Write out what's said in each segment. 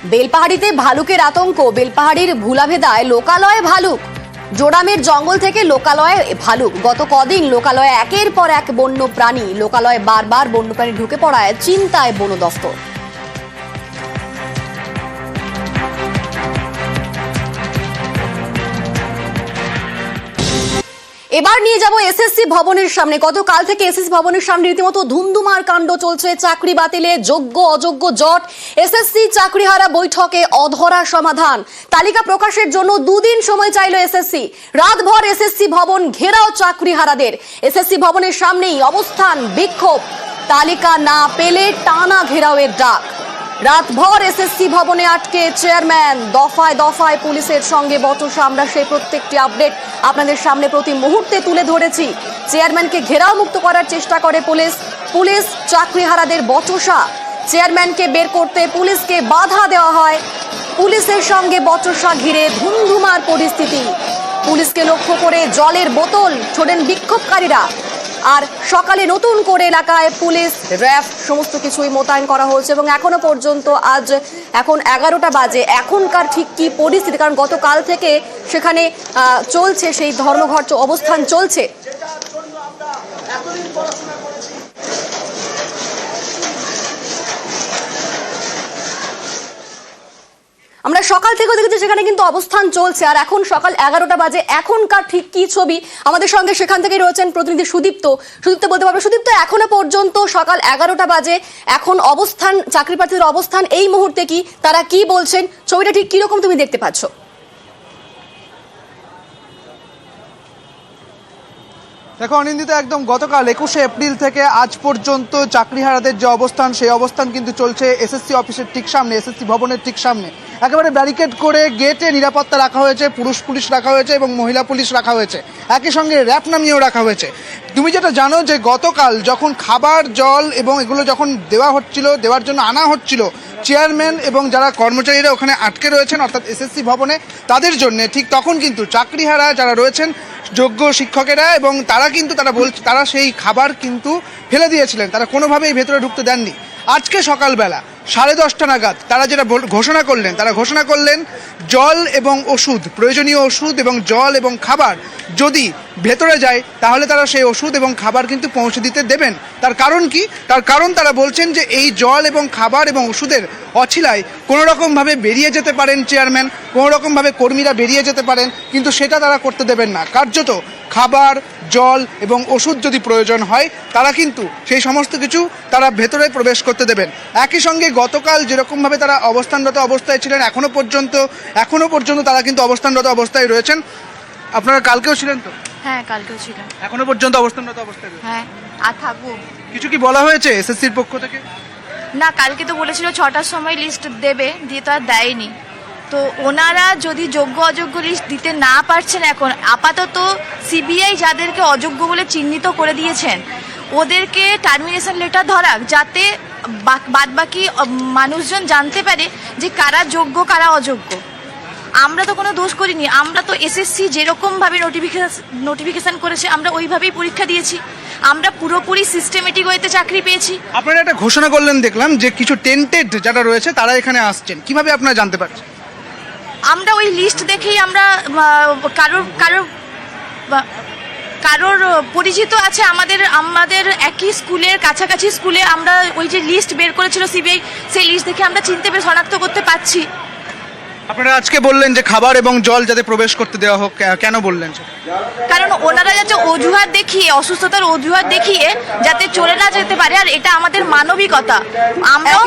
বেলপাহাড়িতে ভালুকের আতঙ্ক। বেলপাহাড়ির ভুলাভেদায় লোকালয়ে ভালুক। জোড়ামের জঙ্গল থেকে লোকালয়ে ভালুক। গত কদিন লোকালয়ে একের পর এক বন্য প্রাণী। লোকালয়ে বারবার বন্যপ্রাণী ঢুকে পড়ায় চিন্তায় বন দফতর। এবার নিয়ে যাব এসএসসি ভবনের সামনে। গতকাল থেকে এসএসসি ভবনের সামনে রীতিমতো ধুমধুমার কাণ্ড চলছে। চাকরি বাতিলে যোগ্য অযোগ্য জট। এসএসসি চাকরিহারা বৈঠকে অধরা সমাধান। তালিকা প্রকাশের জন্য দুদিন সময় চাইল এসএসসি। রাতভর এসএসসি ভবন ঘেরাও চাকরিহারাদের। এসএসসি ভবনের সামনেই অবস্থান, বিক্ষোভ। তালিকা না পেলে টানা ঘেরাওয়ের ডাক। রাতভর এসএসসি ভবনে আটকে চেয়ারম্যান। দফায় দফায় পুলিশের সঙ্গে বচসা। আমরা সেই প্রত্যেকটি আপডেট আপনাদের সামনে প্রতি মুহূর্তে তুলে ধরেছি। চেয়ারম্যানকে ঘেরাও মুক্ত করার চেষ্টা করে পুলিশ চাকরিহারাদের বচসা। চেয়ারম্যানকে বের করতে পুলিশকে বাধা দেওয়া হয়। পুলিশের সঙ্গে বচসা ঘিরে ধুমধুমার পরিস্থিতি। পুলিশকে লক্ষ্য করে জলের বোতল ছোড়েন বিক্ষোভকারীরা। আর সকালে নতুন করে এলাকায় পুলিশ, র্যাব সমস্ত কিছুই মোতায়েন করা হয়েছে এবং এখনো পর্যন্ত আজ এখন 11টা বাজে। এখনকার ঠিক কি পরিস্থিতি, কারণ গতকাল থেকে সেখানে চলছে সেই ধর্মঘট অবস্থান চলছে। আমরা সকাল থেকে দেখেছি সেখানে কিন্তু অবস্থান চলছে। আর এখন সকাল 11টা বাজে। এখনকার ঠিক কি ছবি, আমাদের সঙ্গে সেখান থেকেই রয়েছেন প্রতিনিধি সুদীপ্ত। বলতে পারবে সুদীপ্ত, এখনো পর্যন্ত সকাল 11টা বাজে, এখন অবস্থান, চাকরি প্রার্থীদের অবস্থান এই মুহূর্তে কি, তারা কি বলছেন, ছবিটা ঠিক কিরকম তুমি দেখতে পাচ্ছ? দেখো অনিন্দিতা, একদম গতকাল 21শে এপ্রিল থেকে আজ পর্যন্ত চাকরিহারাদের যে অবস্থান, সেই অবস্থান কিন্তু চলছে এসএসসি অফিসের ঠিক সামনে, এসএসসি ভবনের ঠিক সামনে। একেবারে ব্যারিকেড করে গেটে নিরাপত্তা রাখা হয়েছে, পুলিশ রাখা হয়েছে এবং মহিলা পুলিশ রাখা হয়েছে, একই সঙ্গে র্যাব নামিয়েও রাখা হয়েছে। তুমি যেটা জানো যে গতকাল যখন খাবার, জল এবং এগুলো যখন দেওয়ার জন্য আনা হচ্ছিল, চেয়ারম্যান এবং যারা কর্মচারীরা ওখানে আটকে রয়েছেন অর্থাৎ এসএসসি ভবনে, তাদের জন্য ঠিক তখন কিন্তু চাকরিহারা যারা রয়েছেন যোগ্য শিক্ষকেরা এবং তারা সেই খাবার কিন্তু ফেলে দিয়েছিলেন। তারা কোনোভাবেই ভেতরে ঢুকতে দেননি। আজকে সকালবেলা 10:30 নাগাদ তারা যেটা ঘোষণা করলেন জল এবং ওষুধ, প্রয়োজনীয় ওষুধ এবং জল এবং খাবার যদি ভেতরে যায় তাহলে তারা সেই ওষুধ এবং খাবার কিন্তু পৌঁছে দিতে দেবেন। তার কারণ কি? তার কারণ তারা বলছেন যে এই জল এবং খাবার এবং ওষুধের অছিলায় কোনো রকমভাবে বেরিয়ে যেতে পারেন চেয়ারম্যান, কোনো রকমভাবে কর্মীরা বেরিয়ে যেতে পারেন, কিন্তু সেটা তারা করতে দেবেন না। কার্যত খাবার, জল এবং ওষুধ যদি প্রয়োজন হয় তারা কিন্তু সেই সমস্ত কিছু তারা ভেতরে প্রবেশ করতে দেবেন। একই সঙ্গে গতকাল যেরকমভাবে তারা অবস্থানরত অবস্থায় ছিলেন, এখনো পর্যন্ত তারা কিন্তু অবস্থানরত অবস্থায় রয়েছেন। আপনারা কালকেও ছিলেন তো? হ্যাঁ, কালকেও ছিলাম। এখনো পর্যন্ত অবস্থানরত অবস্থায় রয়েছেন? হ্যাঁ, আর থাকবো। কিছু কি বলা হয়েছে এসএসসির পক্ষ থেকে? না, কালকে তো বলেছিল 6টার সময় লিস্ট দেবে, দিয়ে তো আর দেয়নি। তো ওনারা যদি যোগ্য অযোগ্য লিস্ট দিতে না পারছেন, এখন আপাতত সিবিআই যাদেরকে অযোগ্য বলে চিহ্নিত করে দিয়েছেন ওদেরকে টার্মিনেশন লেটার ধরাক, যাতে বাদবাকি মানুষজন জানতে পারে যে কারা যোগ্য কারা অযোগ্য। আমরা তো কোনো দোষ করিনি, আমরা তো এসএসসি যেরকমভাবে নোটিফিকেশন করেছে আমরা ওইভাবেই পরীক্ষা দিয়েছি। আমরা পুরোপুরি সিস্টেমেটিক ওয়েতে চাকরি পেয়েছি। আপনারা একটা ঘোষণা করলেন, দেখলাম যে কিছু টেন্টেড যারা রয়েছে তারা এখানে আসছেন, কিভাবে আপনারা জানতে পারছেন? আমরা ওই লিস্ট দেখেই আমরা কারোর পরিচিত আছে আমাদের একই স্কুলের কাছাকাছি স্কুলে, আমরা ওই যে লিস্ট বের করেছিল সিবিআই, সেই লিস্ট দেখে আমরা শনাক্ত করতে পারছি। আপনারা আজকে বললেন যে খাবার এবং জল যাতে প্রবেশ করতে দেওয়া হোক, কেন বললেন? কারণ ওনারা যাতে অসুস্থতার অজুহাত দেখিয়ে যাতে চলে না যেতে পারে, আর এটা আমাদের মানবিকতা। আমরাও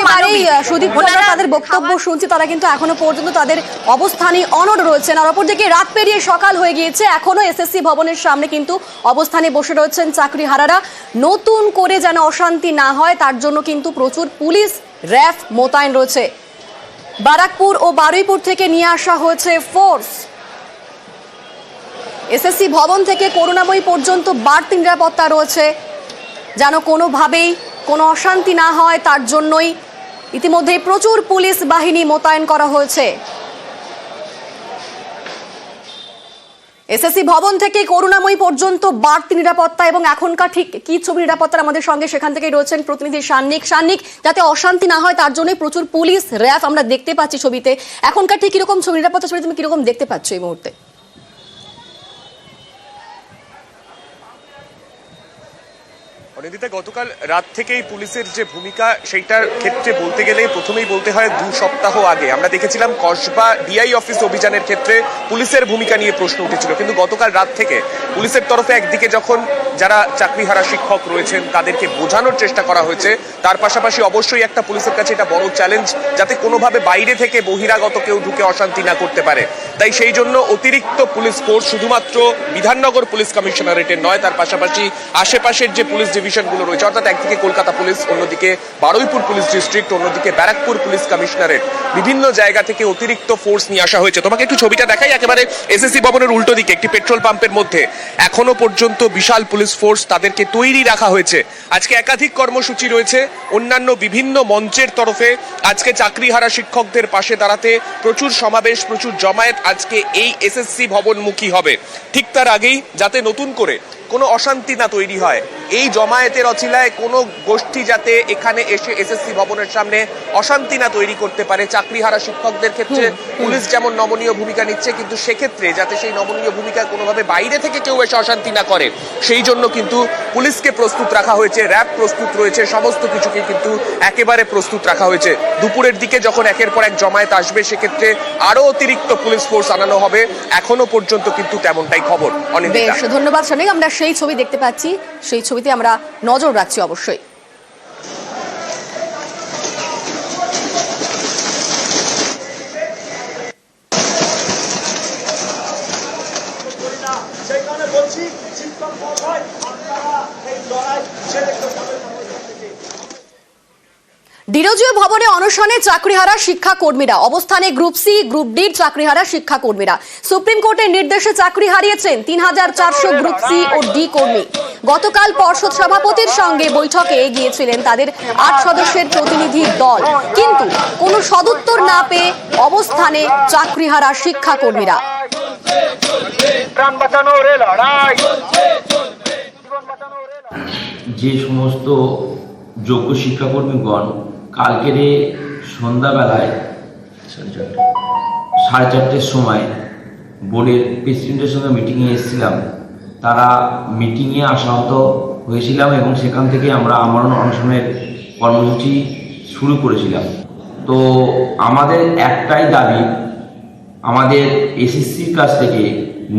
তাদের বক্তব্য শুনছি, তারা কিন্তু এখনো পর্যন্ত তাদের অবস্থানে অনড় রয়েছেন। আর অপরদিকে রাত পেরিয়ে সকাল হয়ে গিয়েছে, এখনো এসএসসি ভবনের সামনে কিন্তু অবস্থানে বসে রয়েছেন চাকরিহারারা। নতুন করে যেন অশান্তি না হয় তার জন্য কিন্তু প্রচুর পুলিশ, র্যাব মোতায়েন রয়েছে। বারাকপুর ও বারুইপুর থেকে নিয়ে আসা হয়েছে ফোর্স। এসএসসি ভবন থেকে করুণাময়ী পর্যন্ত বাড়তি নিরাপত্তা রয়েছে, যেন কোনোভাবেই কোনো অশান্তি না হয় তার জন্যই ইতিমধ্যেই প্রচুর পুলিশ বাহিনী মোতায়েন করা হয়েছে। এসএসসি ভবন থেকে করুণাময়ী পর্যন্ত বাড়তি নিরাপত্তা এবং এখনকার ঠিক কি ছবি নিরাপত্তার আমাদের সঙ্গে সেখান থেকেই রয়েছেন প্রতিনিধি সান্নিক যাতে অশান্তি না হয় তার জন্য প্রচুর পুলিশ র্যাব আমরা দেখতে পাচ্ছি ছবিতে। এখনকার ঠিক কিরকম ছবি নিরাপত্তা ছবি তুমি কিরকম দেখতে পাচ্ছ এই মুহূর্তে? অনিন্দিতা, গতকাল রাত থেকেই পুলিশের যে ভূমিকা সেইটার ক্ষেত্রে বলতে গেলে প্রথমেই বলতে হয় 2 সপ্তাহ আগে আমরা দেখেছিলাম কসবা ডিআই অফিস অভিযানের ক্ষেত্রে পুলিশের ভূমিকা নিয়ে প্রশ্ন উঠেছিল, কিন্তু গতকাল রাত থেকে পুলিশের তরফে একদিকে যখন যারা চাকরিহারা শিক্ষক রয়েছেন তাদেরকে বোঝানোর চেষ্টা করা হয়েছে, তার পাশাপাশি অবশ্যই একটা পুলিশের কাছে এটা বড় চ্যালেঞ্জ যাতে কোনোভাবে বাইরে থেকে বহিরাগত কেউ ঢুকে অশান্তি না করতে পারে। তাই সেই জন্য অতিরিক্ত পুলিশ ফোর্স শুধুমাত্র বিধাননগর পুলিশ কমিশনারেটের নয়, তার পাশাপাশি আশেপাশের যে পুলিশ ডিভিশনগুলো রয়েছে, অর্থাৎ একদিকে কলকাতা পুলিশ, অন্যদিকে বারুইপুর পুলিশ ডিস্ট্রিক্ট, অন্যদিকে ব্যারাকপুর পুলিশ কমিশনারেট, বিভিন্ন জায়গা থেকে অতিরিক্ত ফোর্স নিয়ে আসা হয়েছে। তোমাকে একটু ছবিটা দেখাই, একেবারে এসএসসি ভবনের উল্টো দিকে একটি পেট্রোল পাম্পের মধ্যে এখনো পর্যন্ত বিশাল পুলিশ ফোর্স তাদেরকে তৈরি রাখা হয়েছে। আজকে একাধিক কর্মসূচি রয়েছে, অন্যান্য বিভিন্ন মঞ্চের তরফে আজকে চাকরিহারা শিক্ষকদের পাশে দাঁড়াতে প্রচুর সমাবেশ, প্রচুর জমায়েত আজকে এই এসএসসি ভবনমুখী হবে। ঠিক তার আগেই যাতে নতুন করে কোনো অশান্তি না তৈরি হয়, এই জমায়েতের অছিলায় কোনো গোষ্ঠী যাতে এখানে এসে এসএসসি ভবনের সামনে অশান্তি না তৈরি করতে পারে। চাকরিহারা শিক্ষকদের ক্ষেত্রে পুলিশ যেমন নমনীয় ভূমিকা নিচ্ছে, কিন্তু সেক্ষেত্রে যাতে সেই নমনীয় ভূমিকা কোনোভাবে বাইরে থেকে কেউ এসে অশান্তি না করে, সেই জন্য কিন্তু পুলিশকে প্রস্তুত রাখা হয়েছে, র্যাব প্রস্তুত রয়েছে, সমস্ত কিছুকে কিন্তু একেবারে প্রস্তুত রাখা হয়েছে। দুপুরের দিকে যখন একের পর এক জমায়েত আসবে, সেক্ষেত্রে আরো অতিরিক্ত পুলিশ ফোর্স আনানো হবে। এখনো পর্যন্ত কিন্তু তেমনটাই খবর। বেশ, ধন্যবাদ সান্নিক। আমরা সেই ছবি দেখতে পাচ্ছি, সেই ছবিতে আমরা নজর রাখছি অবশ্যই। ডিরোজিও ভবনে অনশনে চাকরিহারা শিক্ষাকর্মীরা, অবস্থানে গ্রুপ সি গ্রুপ ডির চাকরিহারা শিক্ষাকর্মীরা। সুপ্রিম কোর্টের নির্দেশে চাকরি হারিয়েছেন 3400 গ্রুপ সি ও ডি কর্মী। গতকাল পর্ষদ সভাপতির সঙ্গে বৈঠকে গিয়েছিলেন তাদের 8 সদস্যের প্রতিনিধি দল, কিন্তু কোনো সদুত্তর না পেয়ে অবস্থানে চাকরিহারা শিক্ষাকর্মীরা। যে সমস্ত যোগ্য শিক্ষাকর্মীগণ কালকের সন্ধ্যাবেলায় 4:30টার সময় বোর্ডের প্রেসিডেন্টের সঙ্গে মিটিংয়ে এসেছিলাম, তারা মিটিংয়ে আসাহত হয়েছিলাম এবং সেখান থেকে আমরা আমরণ অনশনের কর্মসূচি শুরু করেছিলাম। তো আমাদের একটাই দাবি, আমাদের এসএসসির কাছ থেকে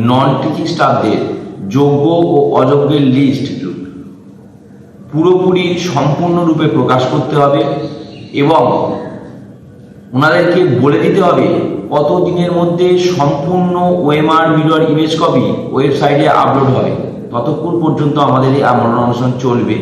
নন টিচিং স্টাফদের যোগ্য ও অযোগ্যের লিস্ট পুরোপুরি সম্পূর্ণরূপে প্রকাশ করতে হবে এবং ওনাদেরকে বলে দিতে হবে কত দিনের মধ্যে সম্পূর্ণ ওএমআর মিরর ইমেজ কপি ওয়েবসাইটে আপলোড হবে। ততক্ষণ পর্যন্ত আমাদের এই আমরণ অনশন চলবে।